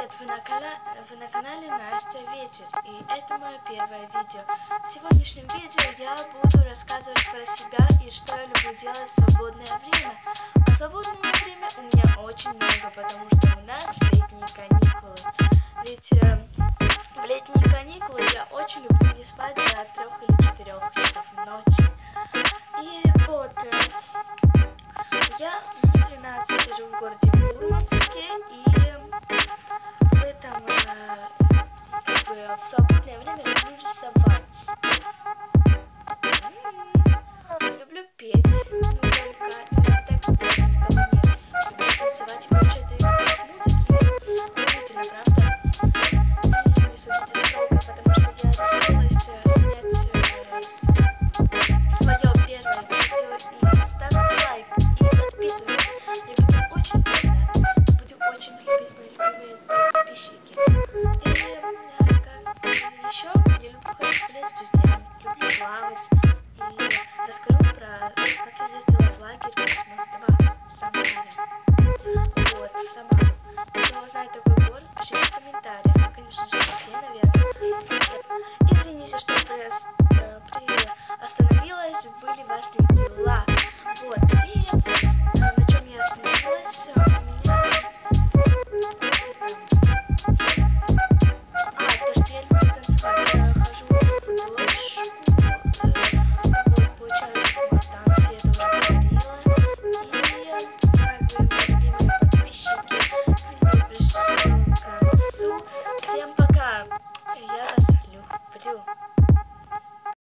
Привет! Вы на канале Настя Ветер, и это мое первое видео. В сегодняшнем видео я буду рассказывать про себя и что я люблю делать в свободное время. А свободного времени у меня очень много, потому что у нас летние каникулы. Ведь в летние каникулы я очень люблю не спать до 3 или 4 часов ночи. И вот, мне 13, я живу в городе Мурманске, и в этом, в свободное время люблю рисовать. Люблю петь, но только иногда, когда никого нет. Люблю танцевать и прочее, это играть музыки. Удивительно, правда? И не судите строго, потому что я решилась снять свое первое видео. И ставьте лайк и подписывайтесь. Я буду очень рада. Буду очень любить мои любимые подписчики. И еще я люблю ходить гулять с друзьями, люблю плавать. И расскажу про как я ездила в лагерь Космос-2 в Самаре. Вот, в Самару. Кто знает такой город, пишите в комментариях. Конечно же, все, наверное. Извините, что